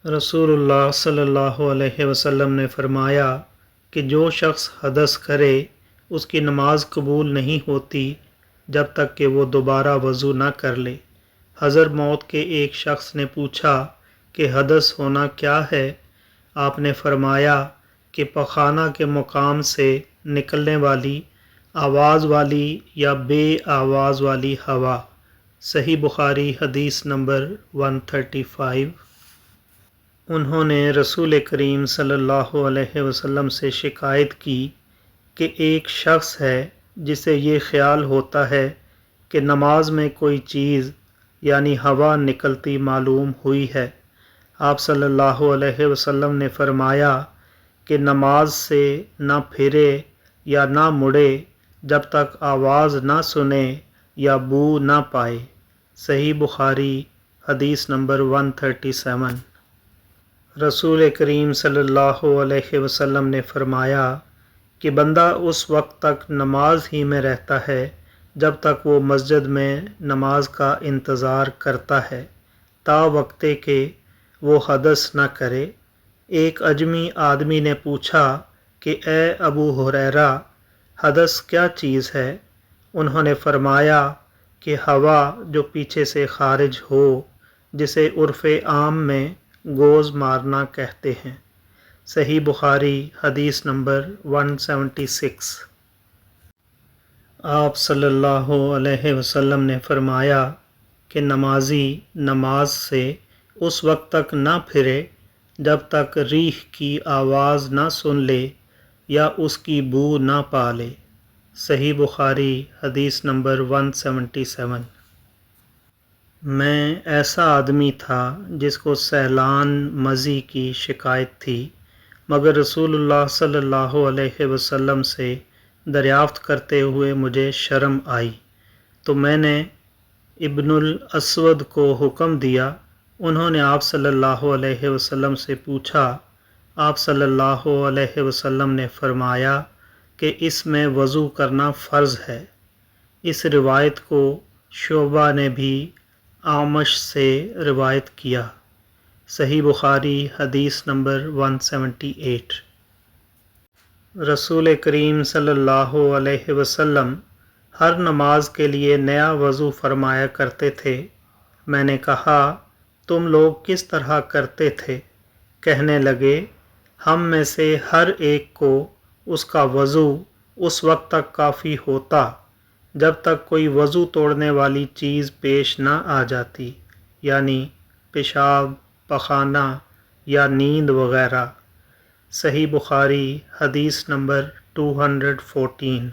رسول اللہ صلی اللہ علیہ وسلم نے فرمایا کہ جو شخص حدث کرے اس کی نماز قبول نہیں ہوتی جب تک کہ وہ دوبارہ وضو نہ کر لے۔ حضر موت کے ایک شخص نے پوچھا کہ حدث ہونا کیا ہے؟ آپ نے فرمایا کہ پخانہ کے مقام سے نکلنے والی آواز والی یا بے آواز والی ہوا۔ صحیح بخاری حدیث نمبر 135۔ انہوں نے رسول کریم صلی اللہ علیہ وسلم سے شکایت کی کہ ایک شخص ہے جسے یہ خیال ہوتا ہے کہ نماز میں کوئی چیز یعنی ہوا نکلتی معلوم ہوئی ہے۔ آپ صلی اللہ علیہ وسلم نے فرمایا کہ نماز سے نہ پھرے یا نہ مڑے جب تک آواز نہ سنے یا بو نہ پائے۔ صحیح بخاری حدیث نمبر 137۔ رسول کریم صلی اللہ علیہ وسلم نے فرمایا کہ بندہ اس وقت تک نماز ہی میں رہتا ہے جب تک وہ مسجد میں نماز کا انتظار کرتا ہے تا وقتے کہ وہ حدث نہ کرے۔ ایک اجمی آدمی نے پوچھا کہ اے ابو ہریرہ، حدث کیا چیز ہے؟ انہوں نے فرمایا کہ ہوا جو پیچھے سے خارج ہو، جسے عرف عام میں گوز مارنا کہتے ہیں۔ صحیح بخاری حدیث نمبر 176۔ آپ صلی اللہ علیہ وسلم نے فرمایا کہ نمازی نماز سے اس وقت تک نہ پھرے جب تک ریح کی آواز نہ سن لے یا اس کی بو نہ پا لے۔ صحیح بخاری حدیث نمبر 177۔ میں ایسا آدمی تھا جس کو سیلان مزی کی شکایت تھی، مگر رسول اللہ صلی اللہ علیہ وسلم سے دریافت کرتے ہوئے مجھے شرم آئی تو میں نے ابن الاسود کو حکم دیا۔ انہوں نے آپ صلی اللہ علیہ وسلم سے پوچھا۔ آپ صلی اللہ علیہ وسلم نے فرمایا کہ اس میں وضو کرنا فرض ہے۔ اس روایت کو شعبہ نے بھی اعمش سے روایت کیا۔ صحیح بخاری حدیث نمبر 178۔ رسول کریم صلی اللہ علیہ وسلم ہر نماز کے لیے نیا وضو فرمایا کرتے تھے۔ میں نے کہا تم لوگ کس طرح کرتے تھے؟ کہنے لگے ہم میں سے ہر ایک کو اس کا وضو اس وقت تک کافی ہوتا جب تک کوئی وضو توڑنے والی چیز پیش نہ آ جاتی، یعنی پیشاب، پخانہ یا نیند وغیرہ۔ صحیح بخاری حدیث نمبر 214۔